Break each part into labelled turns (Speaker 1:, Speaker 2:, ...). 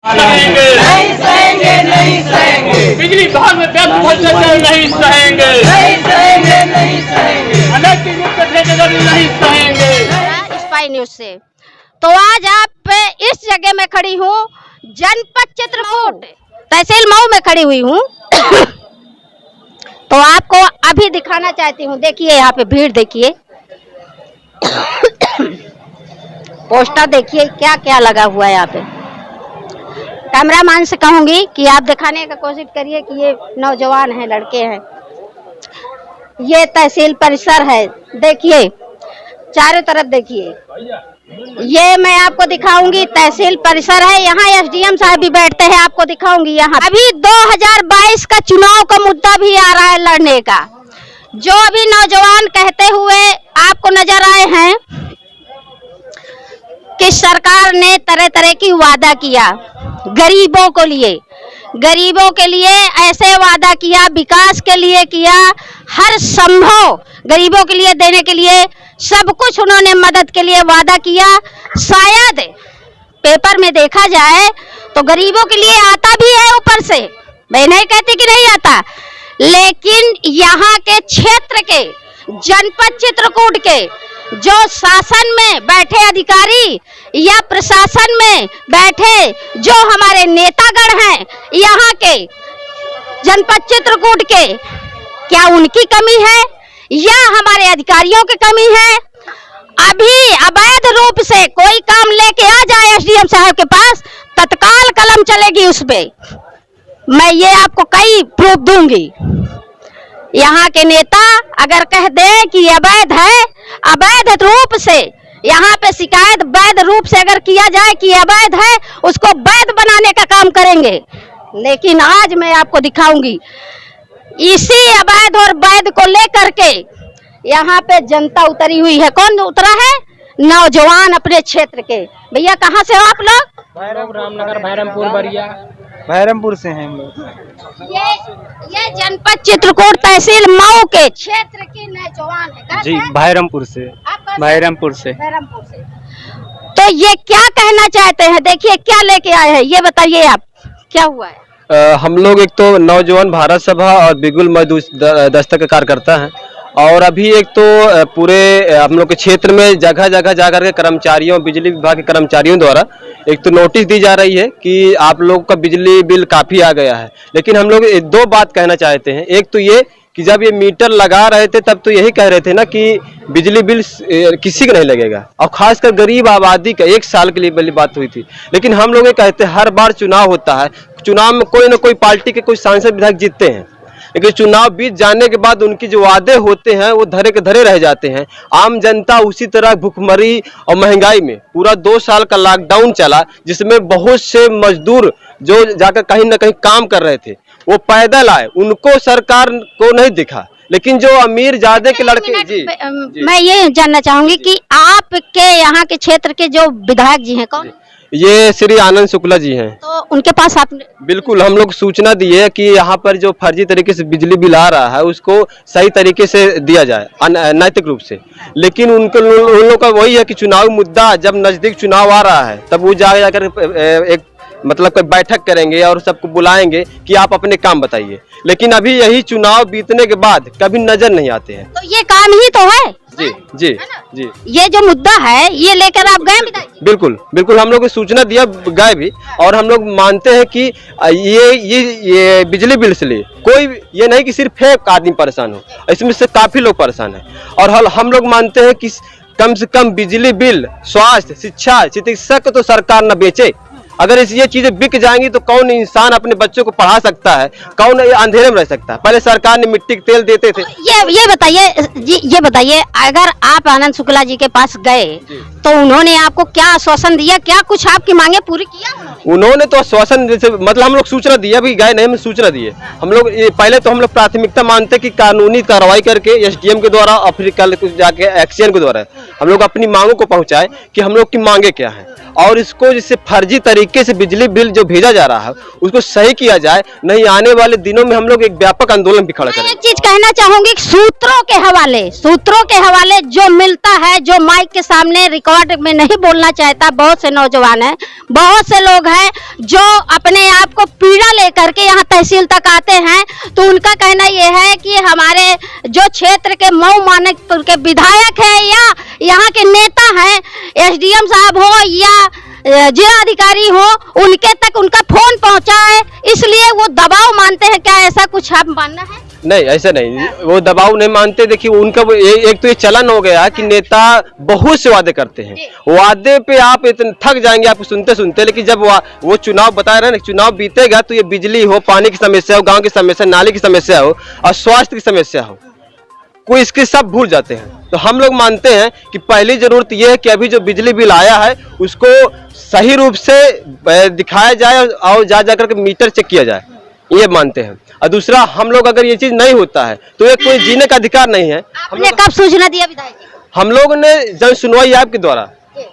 Speaker 1: सहेंगे नहीं सहेंगे नहीं सहेंगे, बिजली विभाग में व्यर्थ भ्रष्टाचार नहीं सहेंगे नहीं सहेंगे नहीं सहेंगे, अनैतिक ठेकेदारी नहीं सहेंगे।
Speaker 2: स्पाई न्यूज से तो आज आप इस जगह में खड़ी हूँ, जनपद चित्रकूट तहसील मऊ में खड़ी हुई हूँ। तो आपको अभी दिखाना चाहती हूँ, देखिए यहाँ पे भीड़ देखिए, पोस्टर देखिए क्या क्या लगा हुआ है यहाँ पे। कैमरामैन से कहूंगी कि आप दिखाने का कोशिश करिए कि ये नौजवान हैं, लड़के हैं। ये तहसील परिसर है, देखिए चारों तरफ देखिए। ये मैं आपको दिखाऊंगी, तहसील परिसर है, यहाँ एसडीएम साहब भी बैठते हैं, आपको दिखाऊंगी। यहाँ अभी 2022 का चुनाव का मुद्दा भी आ रहा है लड़ने का, जो अभी नौजवान कहते हुए आपको नजर आए हैं कि सरकार ने तरह तरह की वादा किया गरीबों के लिए ऐसे वादा किया, विकास के लिए किया, हर संभव गरीबों के लिए देने के लिए सब कुछ उन्होंने मदद के लिए वादा किया। शायद पेपर में देखा जाए तो गरीबों के लिए आता भी है ऊपर से, मैं नहीं कहती कि नहीं आता, लेकिन यहाँ के क्षेत्र के जनपद चित्रकूट के जो शासन में बैठे अधिकारी या प्रशासन में बैठे जो हमारे नेतागण हैं यहाँ के जनपद चित्रकूट के, क्या उनकी कमी है या हमारे अधिकारियों की कमी है? अभी अवैध रूप से कोई काम लेके आ जाए एसडीएम साहब के पास, तत्काल कलम चलेगी उस पे। मैं ये आपको कई प्रूफ दूंगी। यहाँ के नेता अगर कह दे कि अवैध है, अवैध रूप से यहाँ पे शिकायत वैध रूप से अगर किया जाए कि अवैध है, उसको वैध बनाने का काम करेंगे। लेकिन आज मैं आपको दिखाऊंगी, इसी अवैध और वैध को लेकर के यहाँ पे जनता उतरी हुई है। कौन उतरा है? नौजवान अपने क्षेत्र के। भैया कहाँ से हो आप लोग?
Speaker 3: रामनगर, भैरमपुर, बरिया, भैरमपुर से हैं हम लोग।
Speaker 2: ये जनपद चित्रकूट तहसील मऊ के क्षेत्र के नौजवान है
Speaker 3: जी, भैरमपुर से। भैरमपुर से।
Speaker 2: तो ये क्या कहना चाहते हैं? देखिए क्या लेके आए हैं, ये बताइए आप, क्या हुआ है?
Speaker 4: हम लोग एक तो नौजवान भारत सभा और बिगुल मजदूर दस्तक के कार्यकर्ता हैं, और अभी एक तो पूरे हम लोग के क्षेत्र में जगह जगह जाकर के कर्मचारियों, बिजली विभाग के कर्मचारियों द्वारा एक तो नोटिस दी जा रही है कि आप लोग का बिजली बिल काफी आ गया है। लेकिन हम लोग दो बात कहना चाहते हैं। एक तो ये कि जब ये मीटर लगा रहे थे तब तो यही कह रहे थे ना कि बिजली बिल किसी को नहीं लगेगा, और खासकर गरीब आबादी का 1 साल के लिए वाली बात हुई थी। लेकिन हम लोग ये कहते हैं हर बार चुनाव होता है, चुनाव में कोई ना कोई पार्टी के कोई सांसद विधायक जीतते हैं, लेकिन चुनाव बीत जाने के बाद उनकी जो वादे होते हैं वो धरे के धरे रह जाते हैं। आम जनता उसी तरह भुखमरी और महंगाई में पूरा 2 साल का लॉकडाउन चला, जिसमें बहुत से मजदूर जो जाकर कहीं ना कहीं काम कर रहे थे वो पैदल आए, उनको सरकार को नहीं दिखा। लेकिन जो अमीर ज्यादा के लड़के जी,
Speaker 2: मैं ये जानना चाहूंगी कि आपके यहाँ के क्षेत्र के जो विधायक जी हैं कौन?
Speaker 4: ये श्री आनंद शुक्ला जी हैं।
Speaker 2: तो उनके पास आपने? बिल्कुल,
Speaker 4: हम लोग सूचना दिए कि यहाँ पर जो फर्जी तरीके से बिजली बिल आ रहा है उसको सही तरीके से दिया जाए नैतिक रूप से। लेकिन उन लोगों का वही है कि चुनावी मुद्दा जब नजदीक चुनाव आ रहा है तब वो जाकर एक मतलब कोई बैठक करेंगे और सबको बुलाएंगे कि आप अपने काम बताइए। लेकिन अभी यही चुनाव बीतने के बाद कभी नजर नहीं आते हैं।
Speaker 2: तो ये काम ही तो है।
Speaker 4: जी जी जी,
Speaker 2: ये जो मुद्दा है ये लेकर आप गए?
Speaker 4: बिल्कुल बिल्कुल, हम लोग को सूचना दिया, गए भी, और हम लोग मानते हैं कि ये बिजली बिल से लिए कोई ये नहीं कि सिर्फ एक आदमी परेशान हो, इसमें से काफी लोग परेशान हैं। और हम लोग मानते हैं कि कम से कम बिजली बिल, स्वास्थ्य, शिक्षा, चिकित्सा को तो सरकार न बेचे। अगर ये चीजें बिक जाएंगी तो कौन इंसान अपने बच्चों को पढ़ा सकता है, कौन अंधेरे में रह सकता है? पहले सरकार ने मिट्टी के तेल देते थे।
Speaker 2: ये बताइए जी, ये बताइए, अगर आप आनंद शुक्ला जी के पास गए तो उन्होंने आपको क्या आश्वासन दिया, क्या कुछ आपकी मांगे पूरी किया?
Speaker 4: उन्होंने तो आश्वासन जैसे मतलब हम लोग सूचना दिया, भी गए नहीं, हमें सूचना दिए। हम लोग पहले तो हम लोग प्राथमिकता मानते कि कानूनी कार्रवाई करके एसडीएम के द्वारा और फिर कल जाके एक्सीएन के द्वारा हम लोग अपनी मांगों को पहुंचाए कि हम लोग की मांगे क्या है, और इसको जिससे फर्जी तरीके से बिजली बिल जो भेजा जा रहा है उसको सही किया जाए। नहीं आने वाले दिनों में हम लोग एक व्यापक आंदोलन भी खड़ा करेंगे।
Speaker 2: एक चीज कहना चाहूंगी, सूत्रों के हवाले जो मिलता है, जो माइक के सामने रिकॉर्ड वर्ड में नहीं बोलना चाहता। बहुत से नौजवान हैं, बहुत से लोग हैं जो अपने आप को पीड़ा लेकर के यहाँ तहसील तक आते हैं। तो उनका कहना यह है कि हमारे जो क्षेत्र के मऊ मानिकपुर के विधायक है या यहाँ के नेता हैं, एसडीएम साहब हो या जिला अधिकारी हो, उनके तक उनका फोन पहुंचा है, इसलिए वो दबाव मानते हैं। क्या ऐसा कुछ आप मानना है?
Speaker 4: नहीं, ऐसा नहीं, वो दबाव नहीं मानते। देखिए उनका एक तो ये चलन हो गया कि नेता बहुत से वादे करते हैं, वादे पे आप इतने थक जाएंगे आपको सुनते सुनते, लेकिन जब वो चुनाव बता रहे हैं, चुनाव बीतेगा तो ये बिजली हो, पानी की समस्या हो, गांव की समस्या, नाली की समस्या हो और स्वास्थ्य की समस्या हो, कोई इसके सब भूल जाते हैं। तो हम लोग मानते हैं कि पहली जरूरत यह है कि अभी जो बिजली बिल आया है उसको सही रूप से दिखाया जाए और जा करके मीटर चेक किया जाए, ये मानते हैं। और दूसरा, हम लोग अगर ये चीज नहीं होता है तो ये कोई जीने का अधिकार नहीं है।
Speaker 2: हमने कब सूचना दिया विधायक? हम
Speaker 4: लोगों ने जन सुनवाई ऐप के द्वारा,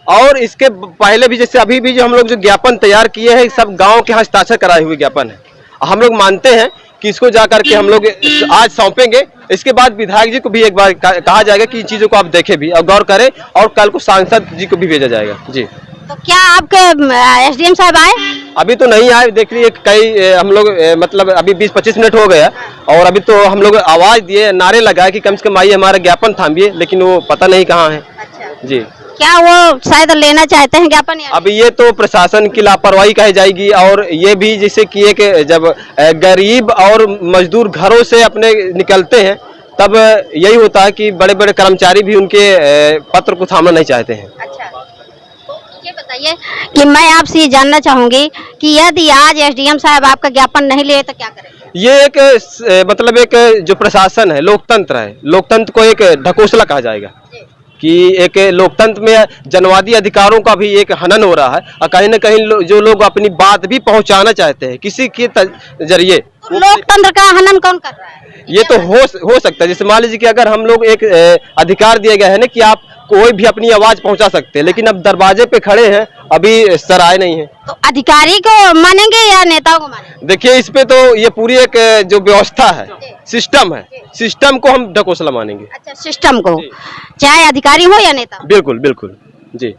Speaker 4: और इसके पहले भी, जैसे अभी भी जो हम लोग जो ज्ञापन तैयार किए हैं, सब गाँव के हस्ताक्षर कराए हुए ज्ञापन है। हम लोग मानते हैं कि इसको जाकर के हम लोग आज सौंपेंगे। इसके बाद विधायक जी को भी एक बार कहा जाएगा कि इन चीजों को आप देखें भी और गौर करें, और कल को सांसद जी को भी भेजा जाएगा। जी,
Speaker 2: तो क्या आपके एसडीएम साहब आए?
Speaker 4: अभी तो नहीं आए। देख लीजिए कई हम लोग मतलब अभी 20-25 मिनट हो गया, और अभी तो हम लोग आवाज दिए, नारे लगाए कि कम से कम आइए हमारा ज्ञापन थामिए, लेकिन वो पता नहीं कहाँ है।
Speaker 2: अच्छा।
Speaker 4: जी,
Speaker 2: क्या वो शायद लेना चाहते हैं ज्ञापन?
Speaker 4: अब ये तो प्रशासन की लापरवाही कही जाएगी। और ये भी जैसे कि एक जब गरीब और मजदूर घरों से अपने निकलते हैं, तब यही होता है कि बड़े बड़े कर्मचारी भी उनके पत्र को थामना नहीं चाहते हैं।
Speaker 2: अच्छा, तो ये बताइए कि मैं आपसे ये जानना चाहूंगी कि यदि आज एसडीएम साहब आपका ज्ञापन नहीं ले तो क्या करेंगे?
Speaker 4: ये एक मतलब एक जो प्रशासन है, लोकतंत्र है, लोकतंत्र को एक ढकोसला कहा जाएगा कि एक लोकतंत्र में जनवादी अधिकारों का भी एक हनन हो रहा है। और कहीं न कहीं जो लोग अपनी बात भी पहुंचाना चाहते हैं किसी के जरिए,
Speaker 2: लोकतंत्र का हनन कौन कर रहा है?
Speaker 4: ये तो हो सकता है। जैसे मान लीजिए कि अगर हम लोग एक अधिकार दिया गया है ना कि आप कोई भी अपनी आवाज पहुंचा सकते हैं, लेकिन अब दरवाजे पे खड़े हैं, अभी सराय नहीं है।
Speaker 2: तो अधिकारी को मानेंगे या नेताओं को मानेंगे?
Speaker 4: देखिए इस पे तो ये पूरी एक जो व्यवस्था है, सिस्टम है, सिस्टम को हम ढकोसला मानेंगे।
Speaker 2: अच्छा, सिस्टम को, चाहे अधिकारी हो या नेता?
Speaker 4: बिल्कुल बिल्कुल जी।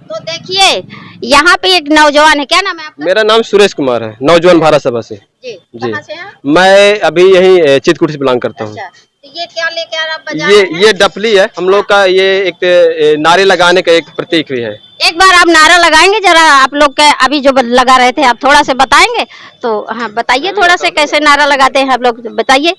Speaker 2: तो देखिए यहाँ पे एक नौजवान है, क्या नाम है आपका?
Speaker 4: मेरा नाम सुरेश कुमार है, नौजवान भारत सभा से।
Speaker 2: जी,
Speaker 4: जी।
Speaker 2: कहाँ से हैं?
Speaker 4: मैं अभी यही चित्रकूट से बिलोंग करता हूँ।
Speaker 2: अच्छा, तो ये क्या लेके आ रहा आप बजा रहे हैं?
Speaker 4: ये डफली है हम लोग का, ये एक नारे लगाने का एक प्रतीक भी है।
Speaker 2: एक बार आप नारा लगाएंगे जरा, आप लोग के अभी जो लगा रहे थे आप थोड़ा से बताएंगे? तो हाँ बताइए थोड़ा से, कैसे नारा लगाते हैं आप लोग, बताइए।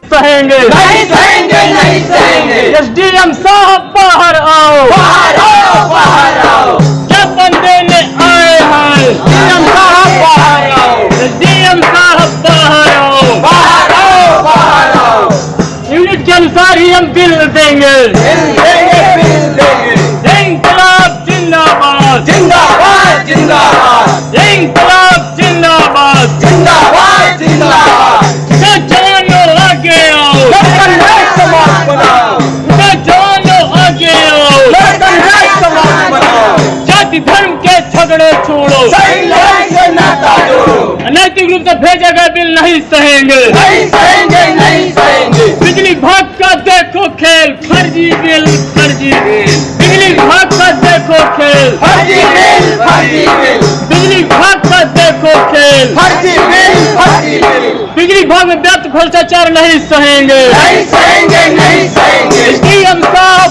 Speaker 1: सहेंगे
Speaker 5: नहीं सहेंगे, नहीं सहेंगे।
Speaker 1: एसडीएम साहब बाहर आओ,
Speaker 5: बाहर आओ, बाहर आओ।
Speaker 1: ज्ञापन देने आए हैं,
Speaker 5: एसडीएम साहब बाहर आओ,
Speaker 1: एसडीएम साहब बाहर आओ,
Speaker 5: बाहर आओ, बाहर आओ।
Speaker 1: यूनिट के अनुसार ही हम बिल देंगे,
Speaker 5: बिल देंगे, बिल देंगे।
Speaker 1: इंकलाब जिंदाबाद,
Speaker 5: जिंदाबाद, जिंदाबाद,
Speaker 1: इंकलाब जिंदाबाद,
Speaker 5: जिंदाबाद, जिंदाबाद।
Speaker 1: जवानों आगे आओ,
Speaker 5: लड़कन राज समाज बनाओ,
Speaker 1: जवानों आगे आओ,
Speaker 5: लड़कन राज समाज बनाओ।
Speaker 1: जाति धर्म के झगड़े छोड़ो,
Speaker 5: सही लड़ाई से नाता जोड़ो।
Speaker 1: अनैतिक रूप से भेजे गए बिल नहीं सहेंगे,
Speaker 5: नहीं सहेंगे, नहीं सहेंगे।
Speaker 1: बिजली विभाग का देखो खेल, फर्जी बिल, फर्जी बिल, बिजली विभाग का देखो खेल,
Speaker 5: फर्जी बिल, फर्जी बिल,
Speaker 1: बिजली विभाग का देखो खेल,
Speaker 5: फर्जी बिल, फर्जी बिल।
Speaker 1: बिजली विभाग में व्यर्थ भ्रष्टाचार नहीं सहेंगे,
Speaker 5: नहीं सहेंगे, नहीं सहेंगे।
Speaker 1: एसडीएम साहब